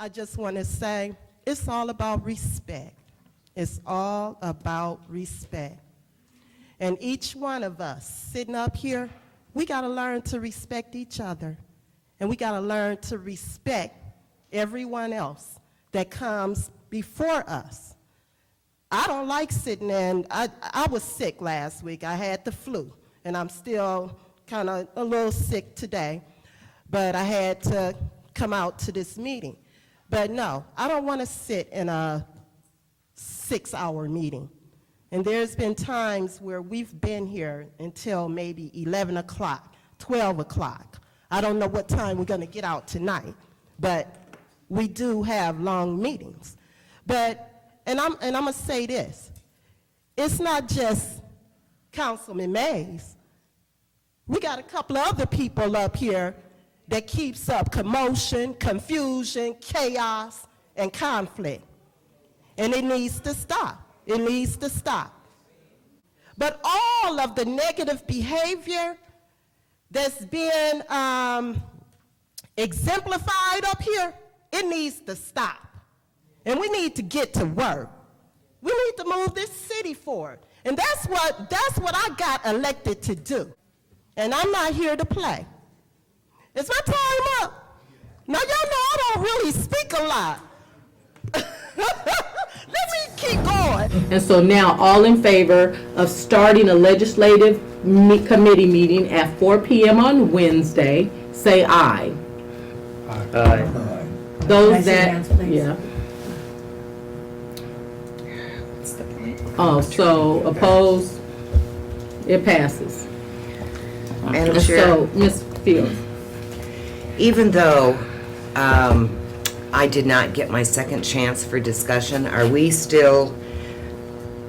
I just want to say it's all about respect. It's all about respect. And each one of us sitting up here, we got to learn to respect each other. And we got to learn to respect everyone else that comes before us. I don't like sitting in, I was sick last week. I had the flu, and I'm still kind of a little sick today, but I had to come out to this meeting. But no, I don't want to sit in a 6-hour meeting. And there's been times where we've been here until maybe 11 o'clock, 12 o'clock. I don't know what time we're going to get out tonight, but we do have long meetings. And I'm going to say this. It's not just Councilman Mays. We got a couple of other people up here that keeps up commotion, confusion, chaos, and conflict. And it needs to stop. It needs to stop. But all of the negative behavior that's been exemplified up here, it needs to stop. And we need to get to work. We need to move this city forward. And that's what I got elected to do. And I'm not here to play. Is my time up? Now, y'all know I don't really speak a lot. Let me keep going. And so now, all in favor of starting a legislative committee meeting at 4 p.m. on Wednesday, say aye. Aye. Those that, yeah. Oh, so opposed? It passes. Madam And Chair, so, Ms. Fields. even though I did not get my second chance for discussion, are we still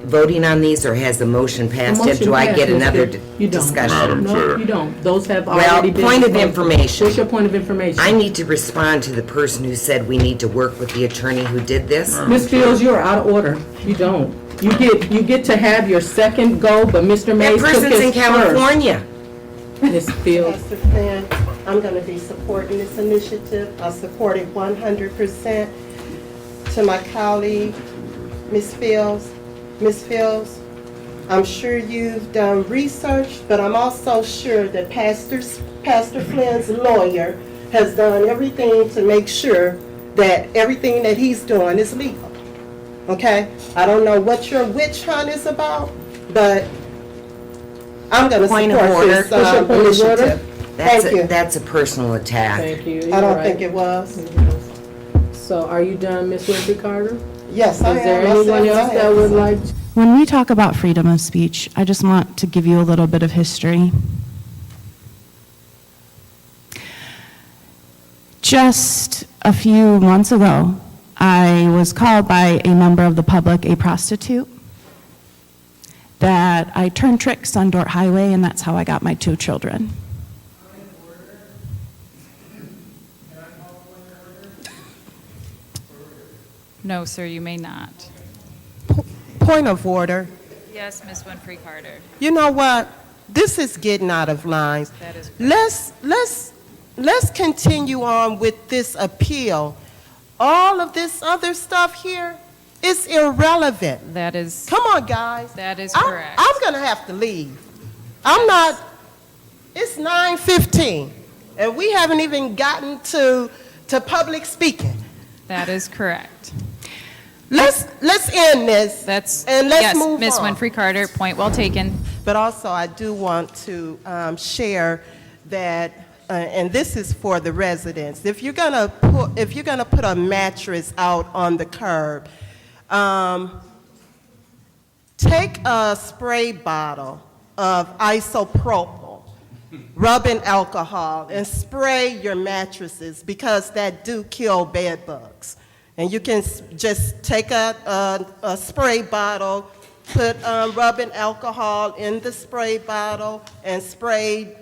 voting on these, or has the motion passed yet? Do I get another discussion? No, you don't. Those have Well, already been. point of information. What's your point of information? I need to respond to the person who said we need to work with the attorney who did this. Ms. Fields, you're out of order. You don't. You get to have your second go, but Mr. That Mays took his person's in first. California. Ms. Fields. Pastor Flynn, I'm going to be supporting this initiative. I support it 100%. To my colleague, Ms. Fields. Ms. Fields, I'm sure you've done research, but I'm also sure that Pastor Flynn's lawyer has done everything to make sure that everything that he's doing is legal. Okay? I don't know what your witch hunt is about, but I'm going to Point support of order. this What's your point of order? initiative. Thank you. That's a personal attack. Thank you. I don't think it was. So are you done, Ms. Winfrey-Carter? Yes, I am. Is there I said anyone what I else had that to would say. like? When we talk about freedom of speech, I just want to give you a little bit of history. Just a few months ago, I was called by a member of the public a prostitute, that I turned tricks on Dort Highway, and that's how I got my 2 children. No, sir, you may not. Point of order. Yes, Ms. Winfrey-Carter. You know what? This is getting out of line. That is correct. Let's continue on with this appeal. All of this other stuff here is irrelevant. That is, Come on, guys. that is correct. I'm going to have to leave. I'm not, it's 9:15, and we haven't even gotten to public speaking. That is correct. Let's end this. That's, And let's yes, move Ms. on. Winfrey-Carter, point well taken. But also, I do want to share that, and this is for the residents. If you're gonna put a mattress out on the curb, take a spray bottle of isopropyl, rubbing alcohol, and spray your mattresses, because that do kill bed bugs. And you can just take a spray bottle, put rubbing alcohol in the spray bottle, and spray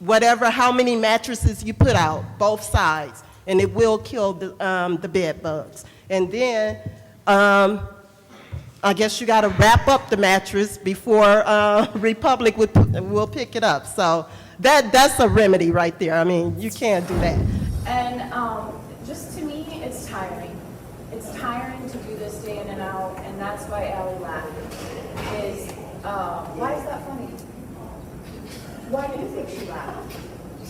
how many mattresses you put out, both sides, and it will kill the bed bugs. And then I guess you got to wrap up the mattress before Republic will pick it up. So that's a remedy right there. I mean, you can't do that. And just to me, it's tiring. It's tiring to do this day in and out, and that's why Ally laughed. Why is that funny? Why do you think she laughed?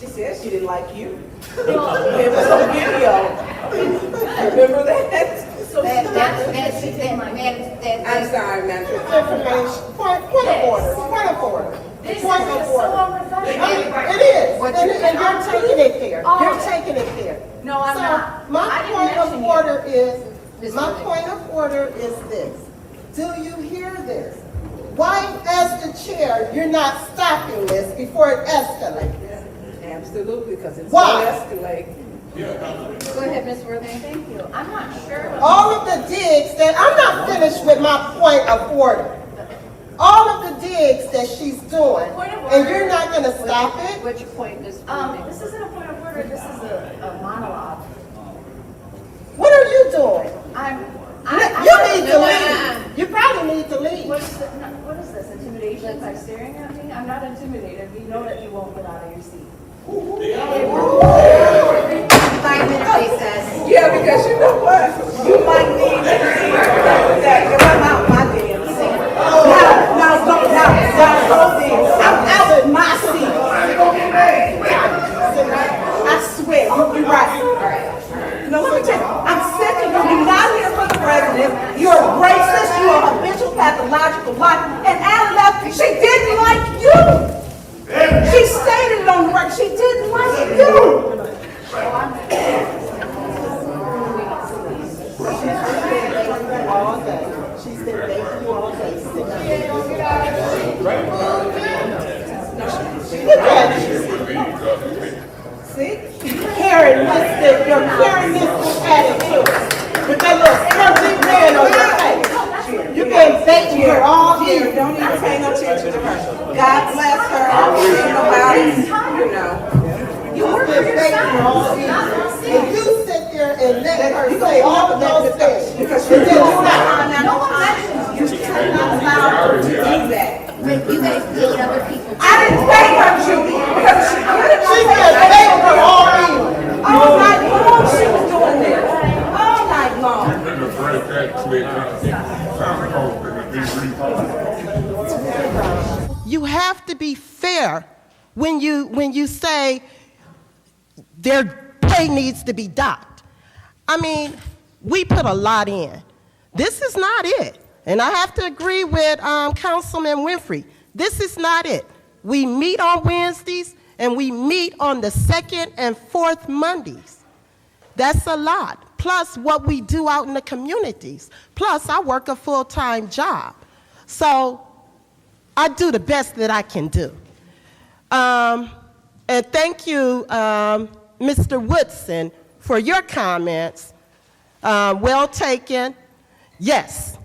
She said she didn't like you. Well, It was on video. Remember that? so she That's didn't like me. I'm sorry, ma'am. Information, point of order. This is Point of so order. unprofessional. It is, and you're taking it there. Oh. You're taking it there. No, I'm So, not. I my didn't point mention of you. order is this. Do you hear this? Why, as the chair, you're not stopping this before it escalates? Absolutely, because it's Why? going to escalate. Go ahead, Ms. Worthing. Thank you. I'm not sure. All of the digs that, I'm not finished with my point of order. All of the digs that she's doing, Point of and order. you're not gonna stop it? What's your point, Ms. Worthing? This isn't a point of order, this is a monologue. What are you doing? You need to leave. You probably need to leave. What is this, intimidation by staring at me? I'm not intimidated, we know that you won't get out of your seat. 5-minute recess. Yeah, because you know what? You might need that. If I'm out my damn seat. I'm out of my seat. I swear, you're right. No, let me tell you, I'm sick of you. You're not here for the president. You're a racist. You're a habitual pathological liar. And Ally left, she didn't like you. She stated it on the record. She didn't like you. All day. She's been begging you all day. Sit Look at you. See? You're carrying this attitude. With that little smirky grin on your face. You've been begging her all Here, year. don't even pay no attention to her. God bless her. Ain't nobody, you know. You work for yourself. And you sit there and let her say all of those things. Because And you're then not, stop. no one mentions you. You're not allowed to do that. You guys paid other people. I didn't pay her, Judy, because she couldn't. She's been begging her all year. All night long she was doing this. All night long. You have to be fair when you say their pay needs to be docked. I mean, we put a lot in. This is not it. And I have to agree with Councilman Winfrey. This is not it. We meet on Wednesdays and we meet on the second and fourth Mondays. That's a lot. Plus what we do out in the communities. Plus I work a full-time job. So I do the best that I can do. And thank you, Mr. Woodson, for your comments. Well taken. Yes.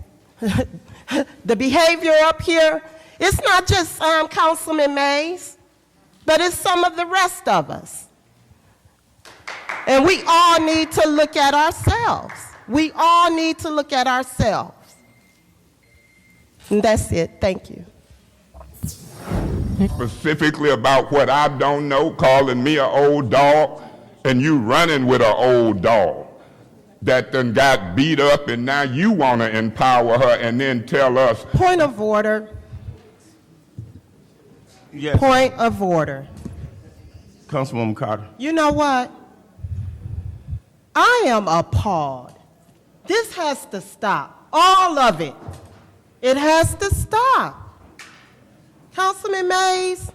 The behavior up here, it's not just Councilman Mays, but it's some of the rest of us. And we all need to look at ourselves. We all need to look at ourselves. And that's it. Thank you. Specifically about what I don't know, calling me an old dog, and you running with an old dog that done got beat up, and now you want to empower her and then tell us. Point of order. Yes, Point of order. Councilwoman Carter. You know what? I am appalled. This has to stop. All of it. It has to stop. Councilman Mays,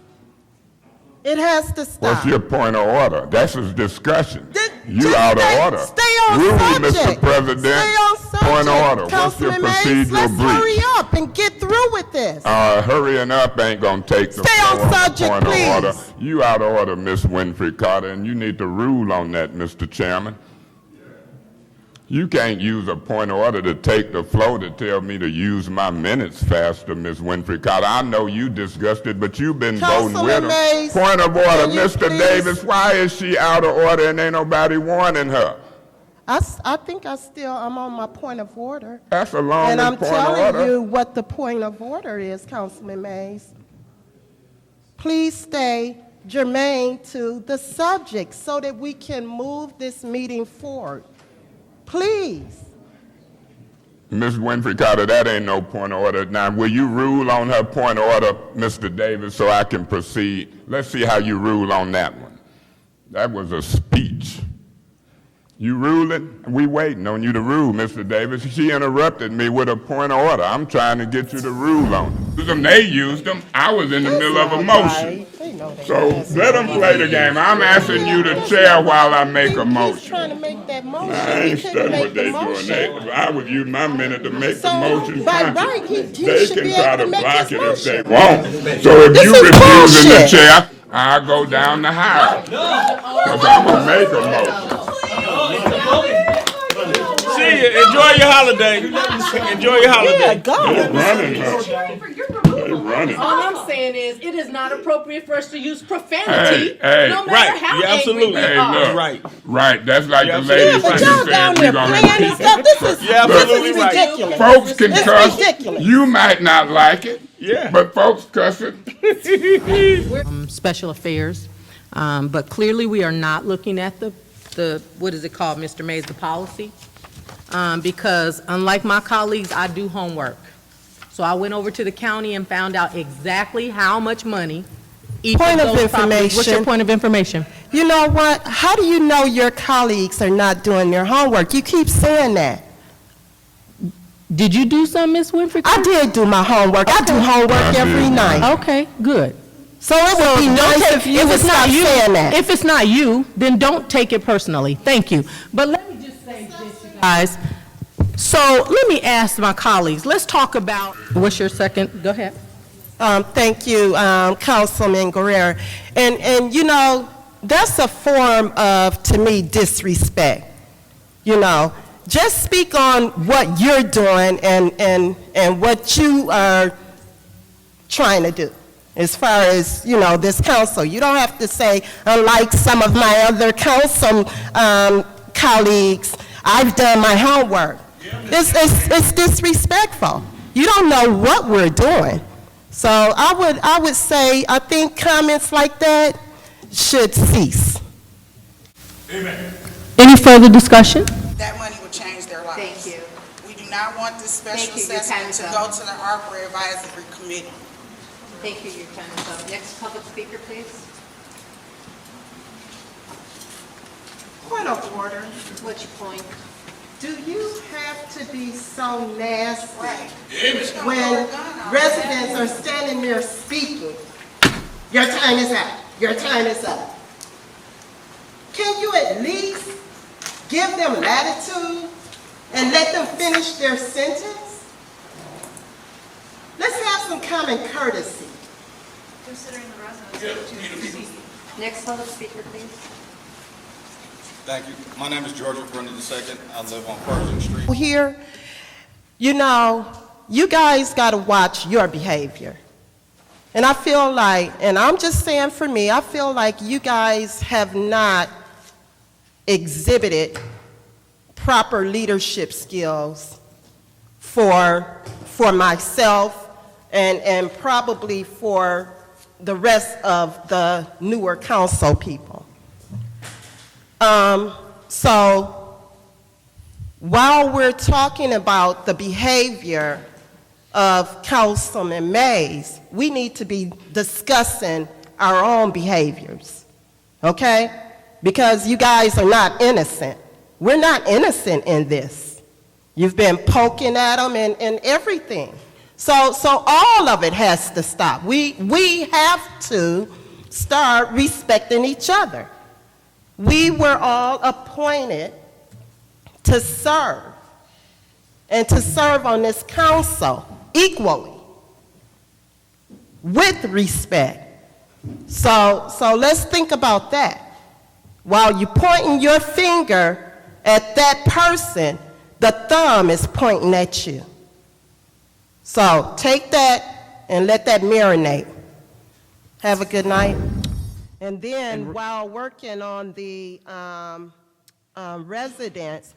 it has to stop. What's your point of order? That's a discussion. You Just out of order. Stay on Rule, subject. Mr. President. Stay on subject. Point of order. Councilman What's your Mays, let's procedural breach? hurry up and get through with this. Hurrying up ain't gonna take the Stay on floor. subject, Point please. of order. You out of order, Miss Winfrey-Carter, and you need to rule on that, Mr. Chairman. You can't use a point of order to take the floor to tell me to use my minutes faster, Miss Winfrey-Carter. I know you disgusted, but you've been voting with Councilman her. Mays, Point of order, can you Mr. please- Davis, why is she out of order and ain't nobody warning her? I think I'm on my point of order. That's a long And I'm point of telling order. you what the point of order is, Councilman Mays. Please stay germane to the subject so that we can move this meeting forward. Please. Ms. Winfrey-Carter, that ain't no point of order. Now, will you rule on her point of order, Mr. Davis, so I can proceed? Let's see how you rule on that one. That was a speech. You rule it? We waiting on you to rule, Mr. Davis. She interrupted me with a point of order. I'm trying to get you to rule on it. They used them. I was in the middle of a motion. So let them play the game. I'm asking you to chair while I make a motion. He's trying to make that motion. I ain't He couldn't studying make what they the doing. motion. I would use my minute to make the So, motion. by conscious. right, he They should can be try able to to make block his it if they motion. want. So if This you is refusing the bullshit. chair, I'll go down the aisle. Because I'm going to make a motion. See you. Enjoy your holiday. Enjoy your holiday. Yeah, go. They running her. They running. All I'm saying is, it is not appropriate for us to use profanity, Hey, no matter right. how Yeah, angry absolutely. we Hey, are. look. Right. Right, that's like the Yeah, lady Yeah, but singer y'all down said there we're going playing and stuff. This is, Yeah, this absolutely is right. ridiculous. Folks can It's cuss. ridiculous. You might not like it. Yeah. But folks cuss it. Special affairs, but clearly we are not looking at the what is it called, Mr. Mays, the policy, because unlike my colleagues, I do homework. So I went over to the county and found out exactly how much money each Point of those properties. What's your information. point of information? You know what? How do you know your colleagues are not doing their homework? You keep saying that. Did you do some, Ms. Winfrey? I did do my homework. I do homework every night. Okay, good. So it would be nice if you would stop saying that. If it's not you, then don't take it personally. Thank you. But let me just say this, you guys. So let me ask my colleagues, let's talk about, what's your second? Go ahead. Thank you, Councilman Guerrero. And you know, that's a form of, to me, disrespect. You know, just speak on what you're doing and what you are trying to do. As far as, you know, this council. You don't have to say, unlike some of my other council colleagues, I've done my homework. It's disrespectful. You don't know what we're doing. So I would say, I think comments like that should cease. Amen. Any further discussion? That money will change their lives. Thank you. We do not want this special Thank you. Your time assessment is to up. go to the ARPA Advisory Committee. Thank you, your time is up. Next public speaker, please. Point of order. What's your point? Do you have to be so nasty when residents are standing there speaking? Your time is up. Your time is up. Can you at least give them latitude and let them finish their sentence? Let's have some common courtesy. Considering the residents. Next public speaker, please. Thank you. My name is George Grundy II. I live on Pershing Street. Here, you know, you guys got to watch your behavior. And I feel like, and I'm just saying for me, I feel like you guys have not exhibited proper leadership skills for myself and probably for the rest of the newer council people. So while we're talking about the behavior of Councilman Mays, we need to be discussing our own behaviors, okay? Because you guys are not innocent. We're not innocent in this. You've been poking at them and everything. So all of it has to stop. We have to start respecting each other. We were all appointed to serve, and to serve on this council equally, with respect. So let's think about that. While you're pointing your finger at that person, the thumb is pointing at you. So take that and let that marinate. Have a good night. And then while working on the residents,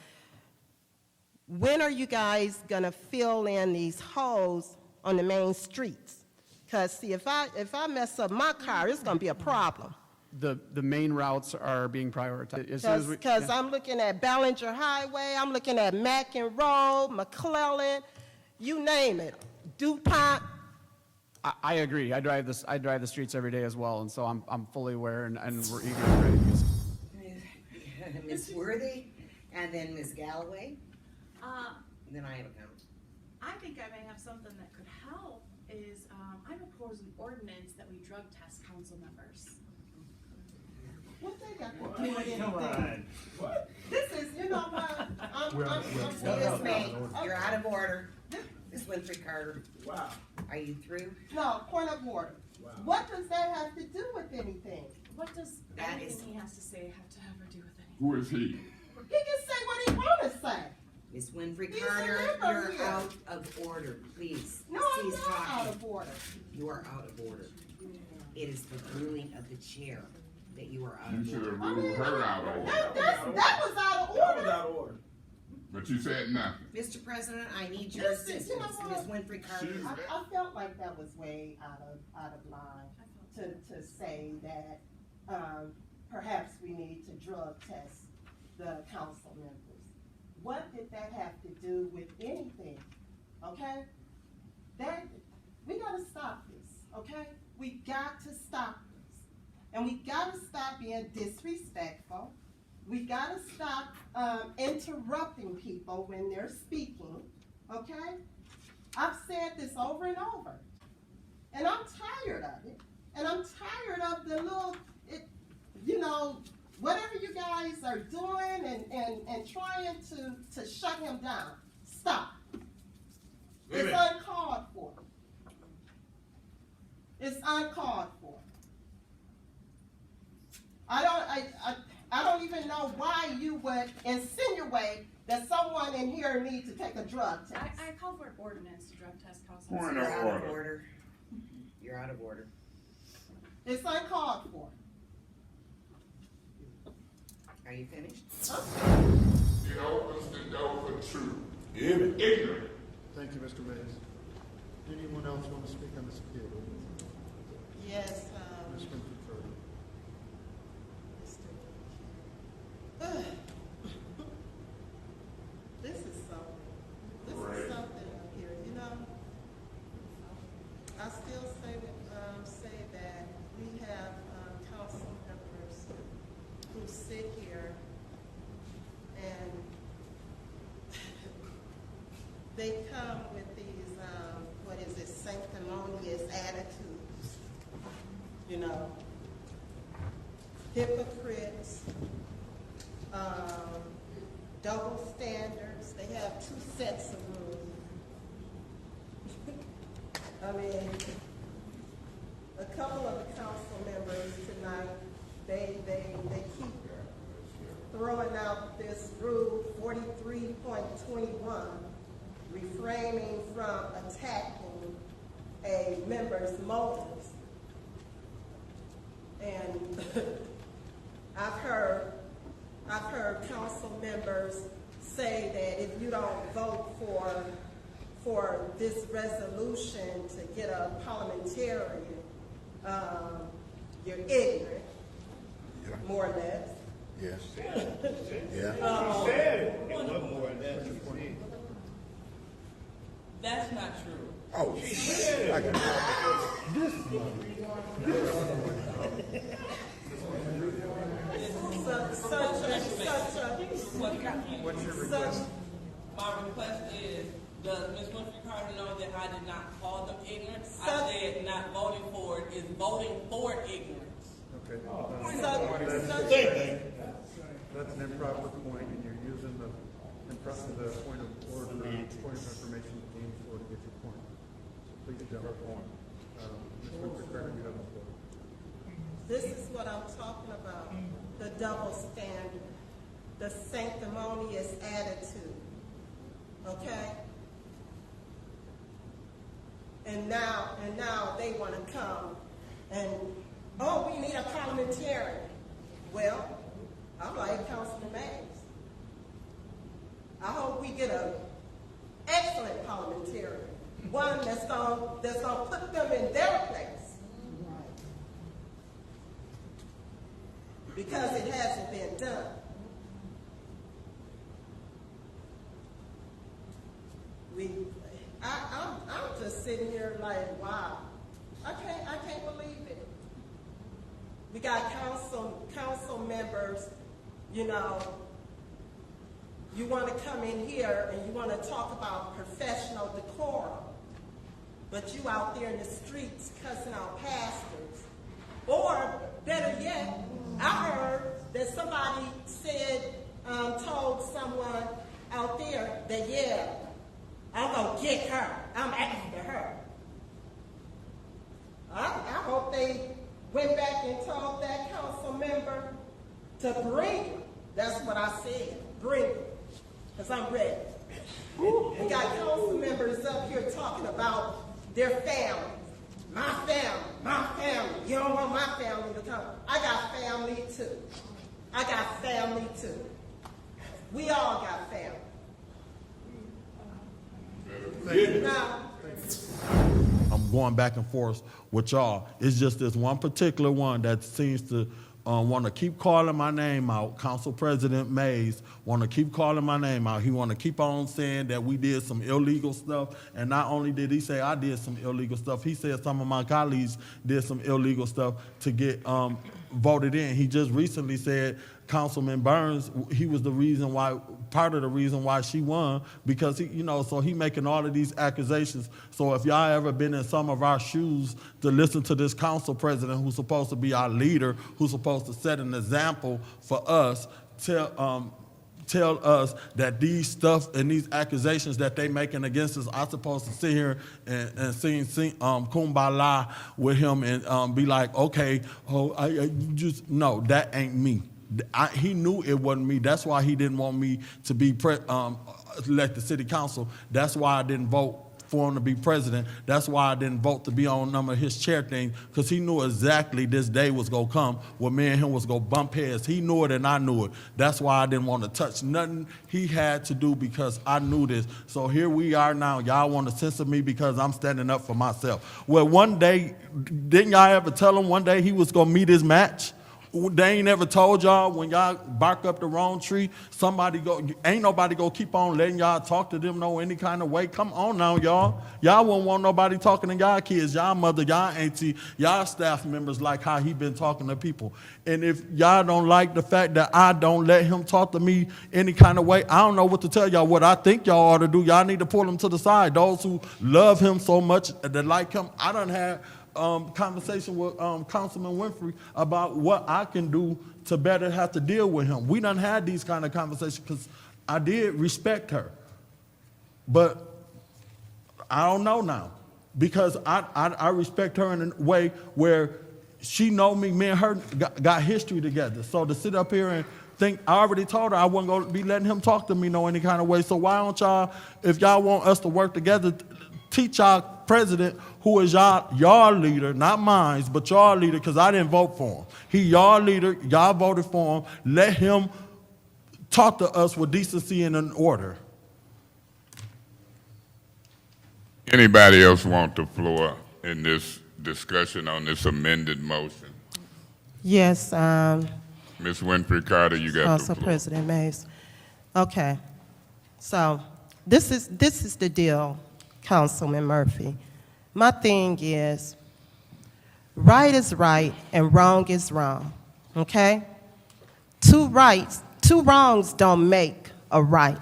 when are you guys gonna fill in these holes on the main streets? Because see, if I mess up my car, it's gonna be a problem. the main routes are being prioritized. As soon as we- Because yeah. I'm looking at Ballinger Highway, I'm looking at Mackin Road, McClellan, you name it, DuPont. I agree. I drive the streets every day as well, and so I'm fully aware, and we're eager and ready to use it. Ms. Worthy, and then Ms. Galloway, and then I have a comment. I think I may have something that could help is, I propose an ordinance that we drug test council members. What they got to do with anything? What? This is, you know what, I'm Excuse me, you're out of order. Ms. Winfrey-Carter. Wow. Are you through? No, point of order. What does that have to do with anything? What does That anything is- he has to say have to ever do with anything? Who is he? He can say what he wanna say. Ms. He's a Winfrey-Carter, member you're here. out of order, please. No, I'm Cease not out talking. of order. You are out of order. It is the ruling of the chair that you are out You of should order. have ruled her out of order. That was out of order. But you said nothing. Mr. President, I need your Listen, you know assistance. what? Ms. Winfrey-Carter. I felt like that was way out of line to say that, perhaps we need to drug test the council members. What did that have to do with anything, okay? We gotta stop this, okay? We got to stop this. And we gotta stop being disrespectful. We gotta stop, interrupting people when they're speaking, okay? I've said this over and over, and I'm tired of it. And I'm tired of the little, whatever you guys are doing and trying to shut him down. Stop. It's uncalled for. It's uncalled for. I don't even know why you would insinuate that someone in here needs to take a drug test. I call for an ordinance to drug test council. Point You're of out of order. order. You're out of order. It's uncalled for. Are you finished? It opens the door for truth. Ignorant. Thank you, Mr. Mays. Anyone else want to speak on this appeal? Yes, Ms. Winfrey-Carter. This is something. This is something up here, you know? I still say that we have council members who sit here and they come with these, sanctimonious attitudes, you know? Hypocrites, double standards. They have two sets of rules. I mean, a couple of the council members tonight, they keep throwing out this rule 43.21, refraining from attacking a member's motives. And I've heard council members say that if you don't vote for this resolution to get a parliamentarian, you're ignorant, more or less. Yes. That's not true. Oh, What's your request? My request is, does Ms. Winfrey-Carter know that I did not call them ignorant? I said not voting for it is voting for ignorance. Okay. That's an improper point, and you're using the point of order, point of information you came for to get your point. So please jump on. Ms. Winfrey-Carter, you have the floor. This is what I'm talking about, the double standard, the sanctimonious attitude, okay? And now they want to come and, oh, we need a parliamentarian. Well, I'm like Councilman Mays. I hope we get an excellent parliamentarian, one that's gonna put them in their place. because it hasn't been done. I'm just sitting here like, wow, I can't believe it. We got council members, you know, you want to come in here and you want to talk about professional decorum, but you out there in the streets cussing out pastors. Or better yet, I heard that somebody said, told someone out there that, yeah, I'm going to get her. I'm after her. I hope they went back and told that council member to bring her. That's what I said, bring her, because I'm ready. We got council members up here talking about their family. My family. You don't want my family to come. I got family too. We all got family. I'm going back and forth with y'all. It's just this one particular one that seems to want to keep calling my name out. Council President Mays want to keep calling my name out. He want to keep on saying that we did some illegal stuff. And not only did he say I did some illegal stuff, he said some of my colleagues did some illegal stuff to get voted in. He just recently said Councilman Burns, he was the reason why, part of the reason why she won, because he, you know, so he making all of these accusations. So if y'all ever been in some of our shoes to listen to this council president who's supposed to be our leader, who's supposed to set an example for us, tell us that these stuff and these accusations that they making against us, I'm supposed to sit here and sing kumbaya with him and be like, okay, no, that ain't me. He knew it wasn't me. That's why he didn't want me to be elected city council. That's why I didn't vote for him to be president. That's why I didn't vote to be on none of his chair things, because he knew exactly this day was going to come where me and him was going to bump heads. He knew it and I knew it. That's why I didn't want to touch nothing he had to do, because I knew this. So here we are now. Y'all want to censor me because I'm standing up for myself. Well, one day, didn't y'all ever tell him one day he was going to meet his match? They ain't never told y'all when y'all bark up the wrong tree, ain't nobody gonna keep on letting y'all talk to them no any kind of way. Come on now, y'all. Y'all won't want nobody talking to y'all kids, y'all mother, y'all auntie, y'all staff members like how he been talking to people. And if y'all don't like the fact that I don't let him talk to me any kind of way, I don't know what to tell y'all. What I think y'all ought to do, y'all need to pull him to the side. Those who love him so much, that like him, I done had conversation with Councilman Winfrey about what I can do to better have to deal with him. We done had these kind of conversations because I did respect her. But I don't know now, because I respect her in a way where she know me and her got history together. So to sit up here and think, I already told her I wasn't going to be letting him talk to me no any kind of way. So why don't y'all, if y'all want us to work together, teach our president, who is y'all leader, not mine, but y'all leader, because I didn't vote for him. He y'all leader, y'all voted for him. Let him talk to us with decency and in order. Anybody else want the floor in this discussion on this amended motion? Yes. Ms. Winfrey-Carter, you got the floor. President Mays. Okay. So this is the deal, Councilman Murphy. My thing is, right is right and wrong is wrong, okay? Two wrongs don't make a right,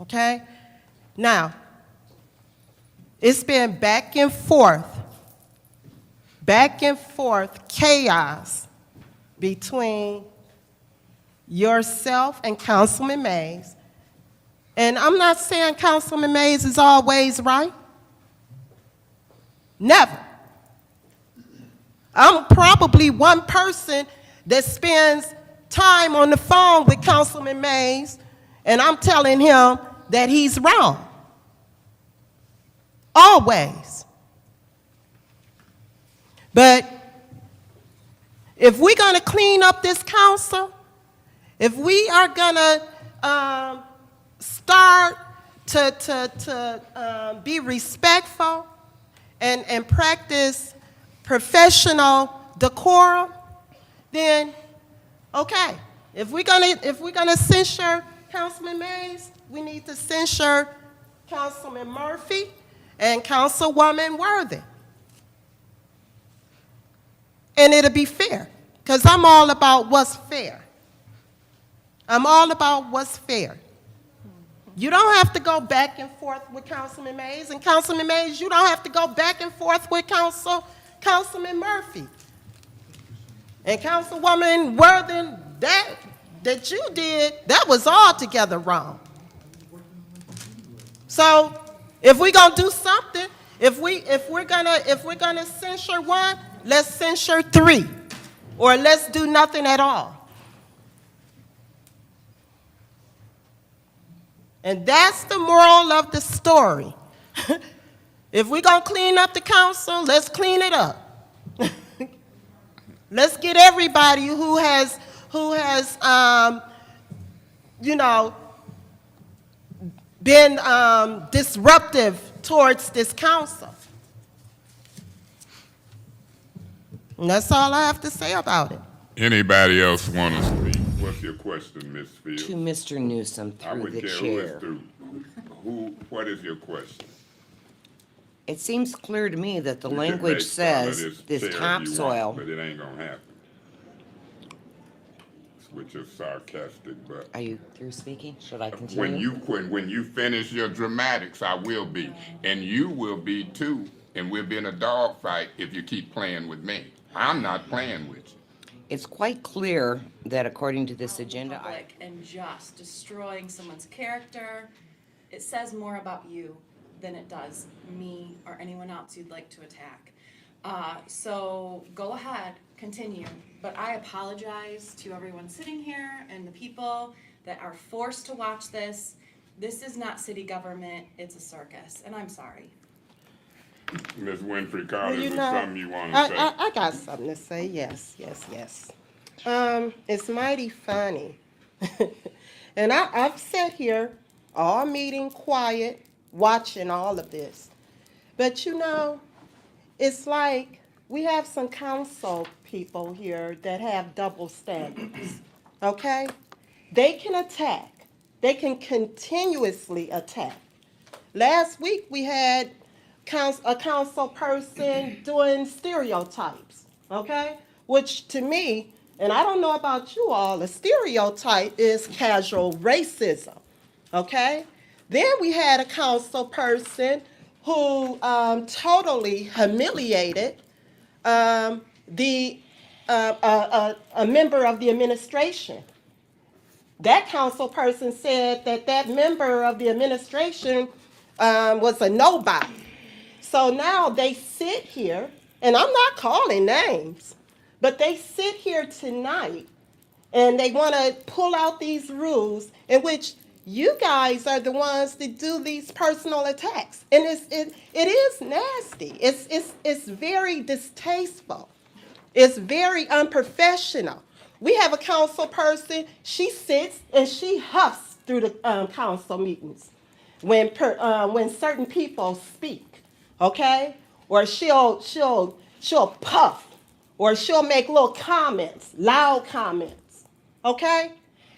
okay? Now, it's been back and forth chaos between yourself and Councilman Mays. And I'm not saying Councilman Mays is always right. Never. I'm probably one person that spends time on the phone with Councilman Mays, and I'm telling him that he's wrong. Always. But if we're going to clean up this council, if we are going to start to be respectful and practice professional decorum, then Okay, if we're gonna censure Councilman Mays, we need to censure Councilman Murphy and Councilwoman Worthing. And it'll be fair, because I'm all about what's fair. I'm all about what's fair. You don't have to go back and forth with Councilman Mays, and Councilman Mays, you don't have to go back and forth with Councilman Murphy. And Councilwoman Worthing, that you did, that was altogether wrong. So if we're gonna do something, if we're gonna censure one, let's censure three, or let's do nothing at all. And that's the moral of the story. If we're gonna clean up the council, let's clean it up. Let's get everybody who has been disruptive towards this council. And that's all I have to say about it. Anybody else want to speak? What's your question, Ms. Fields? To Mr. Newsom I through would the care chair. what is your question? It seems clear to me that the You can language make fun of says this this chair if you topsoil. want, but it ain't gonna happen. Which is sarcastic, but. Are you through speaking? Should I continue? When you finish your dramatics, I will be, and you will be too, and we'll be in a dogfight if you keep playing with me. I'm not playing with you. It's quite clear that according to this agenda, Public and just destroying someone's character, it says more about you than it does me or anyone else you'd like to attack. So go ahead, continue. But I apologize to everyone sitting here and the people that are forced to watch this. This is not city government, it's a circus, and I'm sorry. Ms. Winfrey-Carter, Well, is there something you want to say? I got something to say, yes. It's mighty funny. And I've sat here all meeting quiet, watching all of this. But it's like we have some council people here that have double standards, okay? They can attack. They can continuously attack. Last week we had a council person doing stereotypes, okay? Which to me, and I don't know about you all, a stereotype is casual racism, okay? Then we had a council person who totally humiliated a member of the administration. That council person said that member of the administration was a nobody. So now they sit here, and I'm not calling names, but they sit here tonight and they want to pull out these rules in which you guys are the ones that do these personal attacks. And it is nasty. It's very distasteful. It's very unprofessional. We have a council person, she sits and she huffs through the council meetings when certain people speak. Okay? Or she'll puff, or she'll make little comments, loud comments. Okay?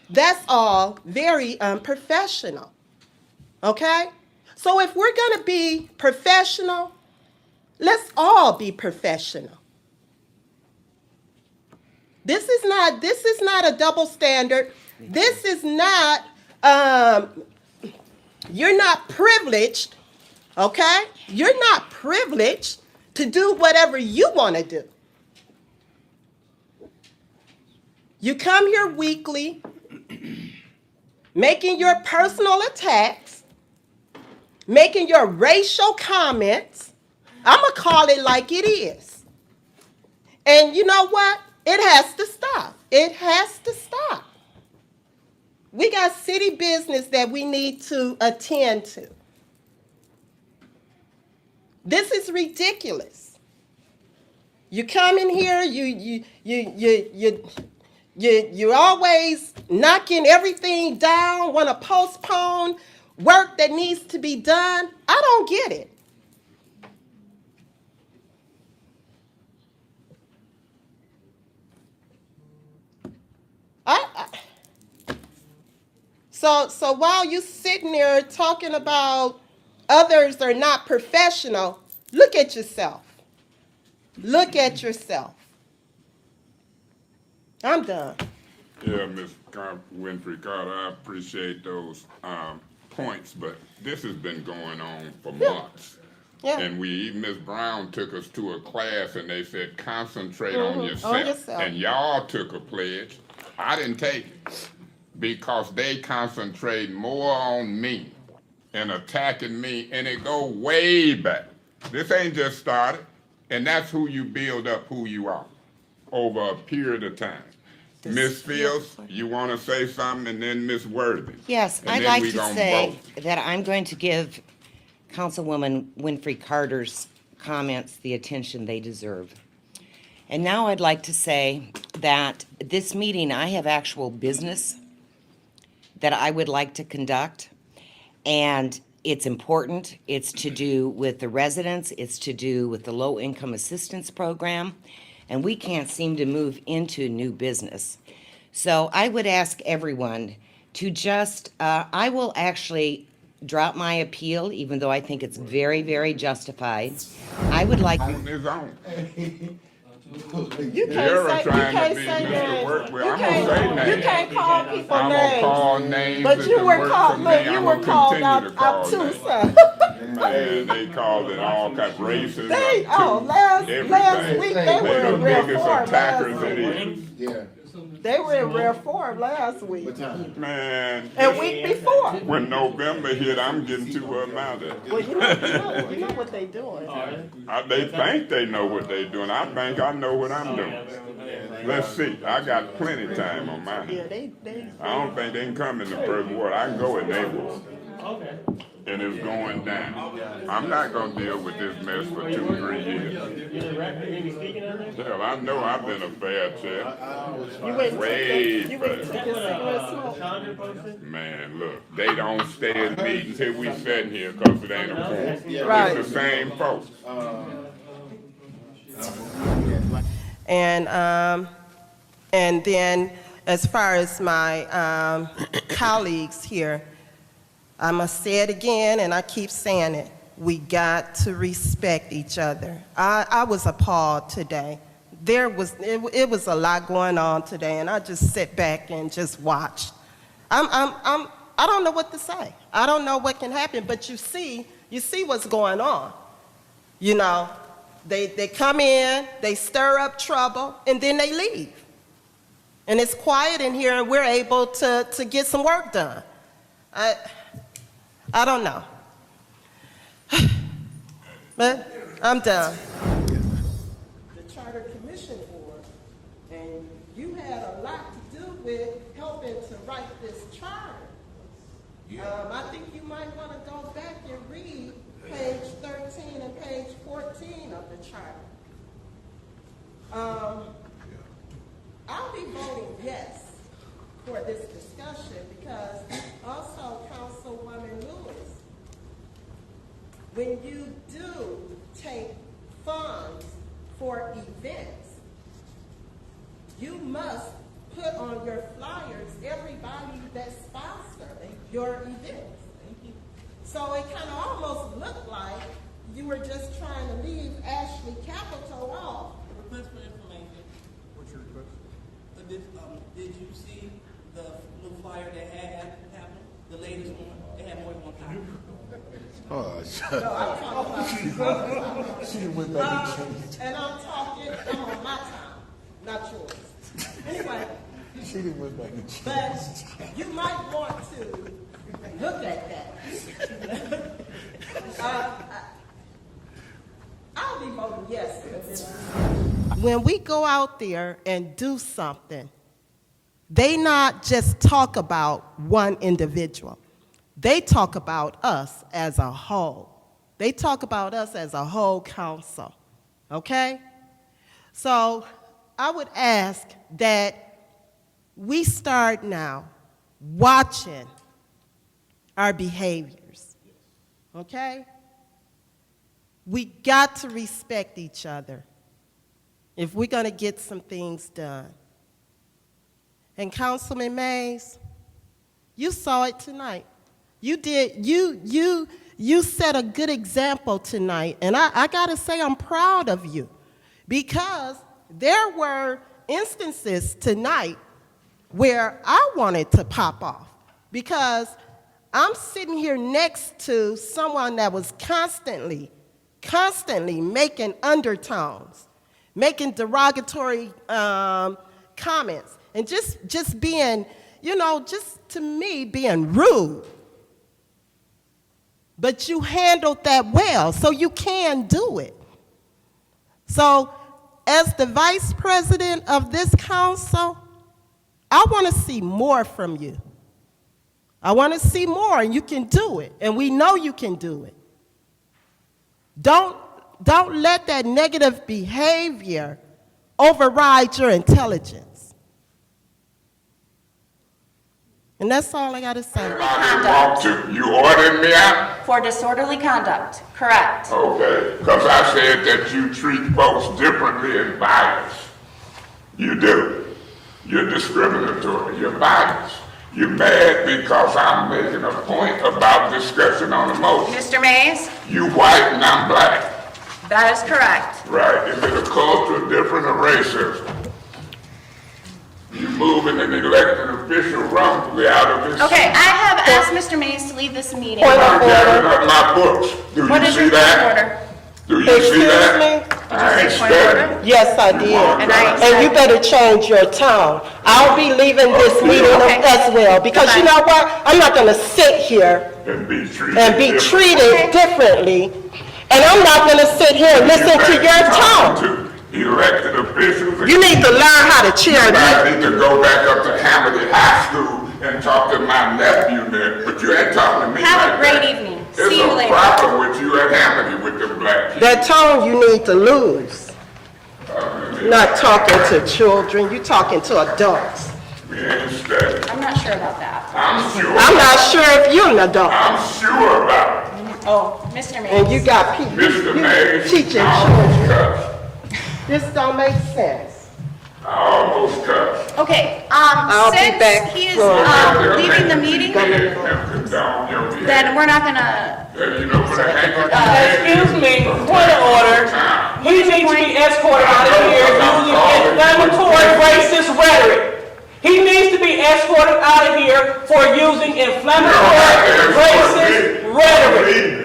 That's all very unprofessional. Okay? So if we're going to be professional, let's all be professional. This is not a double standard. This is not, you're not privileged. Okay? You're not privileged to do whatever you want to do. You come here weekly, making your personal attacks, making your racial comments. I'm going to call it like it is. And you know what? It has to stop. It has to stop. We got city business that we need to attend to. This is ridiculous. You come in here, you're always knocking everything down, want to postpone work that needs to be done. I don't get it. So while you sitting there talking about others are not professional, look at yourself. Look at yourself. I'm done. Yeah, Ms. Winfrey-Carter, I appreciate those points, but this has been going on for months. Yeah. And Ms. Brown took us to a class and they said, concentrate on yourself. On yourself. And y'all took a pledge. I didn't take it because they concentrate more on me and attacking me, and it go way back. This ain't just started, and that's who you build up who you are over a period of time. Ms. Fields, you want to say something, and then Ms. Worthy. Yes, And I'd then like we to gonna say vote. that I'm going to give Councilwoman Winfrey-Carter's comments the attention they deserve. And now I'd like to say that this meeting, I have actual business that I would like to conduct, and it's important. It's to do with the residents, it's to do with the low-income assistance program, and we can't seem to move into new business. So I would ask everyone to just, I will actually drop my appeal, even though I think it's very, very justified. I would like. On his own. You Jeri can't trying to be say Mr. names. Workwell. You I'm gonna say can't, names. you can't call people I'm names. gonna call names But that you can were work called, for me. look, you I'm were gonna called continue out, to call too, names. son. Man, they called it all kinds of races. Last week they were in the rare biggest form attackers last it week. is. Yeah. They were in rare form last week. Man. And week before. When November hit, I'm getting to her mouth. Well, you know what they doing. They think they know what they doing. I think I know what I'm doing. Let's see. I got plenty of time on my Yeah, hands. they. I don't think they can come in the first ward. I can go in their ward. And it's going down. I'm not gonna deal with this mess for 2-3 years. Hell, I know I've been a fair check. Way fair. Man, look, they don't stay in meetings till we sitting here because it ain't a quorum. Right. It's the same folks. And then as far as my colleagues here, I must say it again, and I keep saying it. We got to respect each other. I was appalled today. It was a lot going on today, and I just sit back and just watched. I don't know what to say. I don't know what can happen, but you see what's going on. You know, they come in, they stir up trouble, and then they leave. And it's quiet in here, and we're able to get some work done. I don't know. But I'm done. The Charter Commission Board, and you had a lot to do with helping to write this charter. I think you might want to go back and read page 13 and page 14 of the charter. I'll be voting yes for this discussion because also Councilwoman Lewis, when you do take funds for events, you must put on your flyers everybody that sponsored your events. So it kind of almost looked like you were just trying to leave Ashley Capital off. Request for information. What's your request? Did you see the new flyer that had happened? The latest one? They had more than one copy. Oh, shut No, I'm talking about. She went back and changed. And I'm on my time, not yours. Anyway. She didn't went back and changed. But you might want to look at that. I'll be voting yes. When we go out there and do something, they not just talk about one individual. They talk about us as a whole. They talk about us as a whole council, okay? So I would ask that we start now watching our behaviors, okay? We got to respect each other if we're gonna get some things done. And Councilman Mays, You saw it tonight. You did, you set a good example tonight, and I gotta say I'm proud of you, because there were instances tonight where I wanted to pop off, because I'm sitting here next to someone that was constantly making undertones, making derogatory comments, and just being, just to me, being rude. But you handled that well, so you can do it. So, as the vice president of this council, I want to see more from you. I want to see more, and you can do it, and we know you can do it. Don't let that negative behavior override your intelligence. And that's all I got to say. You ordered me out? For disorderly conduct, correct. Okay, because I said that you treat folks differently and biased. You do. You're discriminatory. You're biased. You're mad because I'm making a point about discussion on the motion. Mr. Mays? You white and I'm black. That is correct. Right. Is it a culture different or racism? You moving an elected official wrongfully out of this. Okay, I have asked Mr. Mays to leave this meeting. I'm gathering up my books. Do you see that? Do you see that? I ain't studying. Yes, I did. And you better change your tone. I'll be leaving this meeting as well, because you know what? I'm not going to sit here and be treated differently, and I'm not going to sit here and listen to your tone. Elected officials. You need to learn how to cheer. I need to go back up to Hamilton High School and talk to my nephew there, but you ain't talking to me. Have a great evening. See you later. There's a problem with you at Hamilton with the black kids. That tone you need to lose. Not talking to children, you talking to adults. We ain't studying. I'm not sure about that. I'm not sure if you're an adult. I'm sure about it. Oh, Mr. Mays. And you got people teaching children. This don't make sense. I almost cussed. Okay, I'll be since back he is for- leaving the meeting, then we're not gonna, Excuse me, point of order. He needs to be escorted out of here using inflammatory racist rhetoric. He needs to be escorted out of here for using inflammatory racist rhetoric.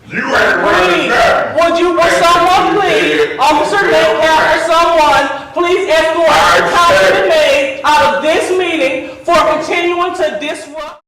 You ain't running that. Would someone please, Officer Metcalf or someone, please escort Councilman Mays out of this meeting for continuing to disrupt.